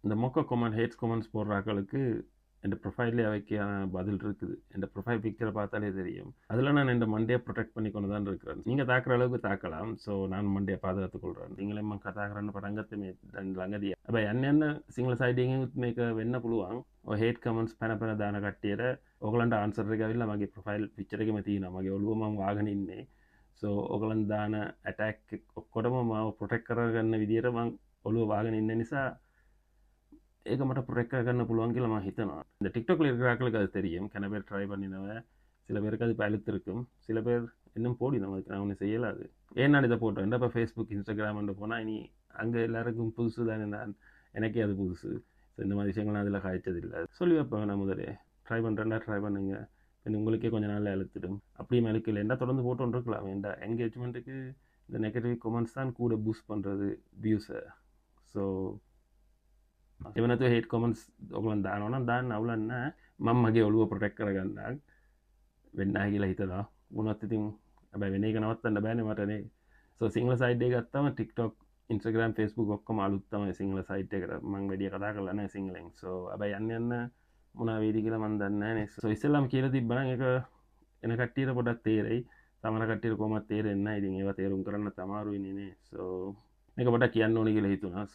இந்த மொக்க comment hats comments போடுற ஆட்களுக்கு என் ப்ரொஃபைல்லே அவைக்கான பதில் இருக்குது. என் ப்ரொஃபைல் பிக்சரை பார்த்தாலே தெரியும். அதில் நான் என் மண்டையை ப்ரொடெக்ட் பண்ணி கொண்டு தான் இருக்கிறேன். நீங்கள் தாக்குற அளவுக்கு தாக்கலாம். ஸோ நான் மண்டையை பாதுகாத்துக் கொள்கிறேன். நீங்களே மக்கள் தாக்குறன்னு படங்கத்தை ළඟදී. හැබැයි යන්න සිංහල සයිඩියෙන් මේක වෙන්න පුළුවන්. ඔය හේට් කමෙන්ට්ස් පැන පැන දාන කට්ටියට ඕගලන්ට ආන්සර් එක ඇවිල්ලා මගේ ප්‍රොෆයිල් පික්චර් එකෙම තියෙනවා. මගේ ඔළුව මම වාගෙන ඉන්නේ. සෝ ඕගලන් දාන ඇටැක් ඔක්කොටම මාව ප්‍රොටෙක්ට් කරගන්න විදියට මම ඔළුව වාගෙන ඉන්න නිසා ඒක මට ප්‍රොටෙක්ට් කරගන්න පුළුවන් කියලා මම හිතනවා. இந்த டிக்டாக்ல இருக்கிற ஆட்களுக்கு அது தெரியும். கன பேர் ட்ரை பண்ணினவ, சில பேருக்கு அது பழுத்திருக்கும். சில பேர் இன்னும் போடினோம். அதுக்கு நான் ஒன்றும் செய்யலாது. ஏன் நான் இதை போட்டேன் இப்போ ஃபேஸ்புக் இன்ஸ்டாகிராம் போனால் இனி அங்கே எல்லாருக்கும் புதுசு தானே, நான் எனக்கே அது புதுசு. ஸோ இந்த மாதிரி விஷயங்கள் நான் அதில் காய்ச்சதில்லை. சொல்லி வைப்பேன் நான் முதலே ட்ரை பண்ணுறேன்டா, ட்ரை பண்ணுங்க, உங்களுக்கே கொஞ்சம் நாளில் அழுத்திடும். அப்படியும் அழுக்கல என்ன தொடர்ந்து போட்டோன்னு இருக்கலாம். வேண்டா என்கேஜ்மெண்ட்டுக்கு இந்த நெகட்டிவ் கமெண்ட்ஸ் தான் கூட பூஸ்ட் பண்ணுறது வியூஸை. ஸோ එවනතු හේට කොමන්ස් ඔගලන් දානවන දාන්න අවුලන්න මං මගේ ඔළුව ප්‍රොටෙක් කරගන්න වෙන්න කියලා හිතලා මුණත් ඉතින් ඇබැ වෙන එක නවත්තන්න බෑන මටනේ. සෝ සිංහල සයිඩ්ඩේ ගත්තම ටික්ටොක් ඉන්ස්ට්‍රග්‍රම් ෆෙස්බුක් ඔක්කොම අලුත්තම සිංහල සයිට් එකට මං වැඩිය කතා කරලන්න සිංහලෙන්. සෝ ඇබැයි යන්න මොනා වේදි කියලා මන් දන්න. සෝ ඉස්සල්ලම් කියල තිබ්බන එක එන කට්ටියට පොඩක් තේරෙයි. තමර කට්ටියට කොමත් තේරෙන්න ඉතින් ඒවා තේරුම් කරන්න තමාරුයි නේ. සෝ එක පොඩක් කියන්න ඕනි කියලා හිතුණා.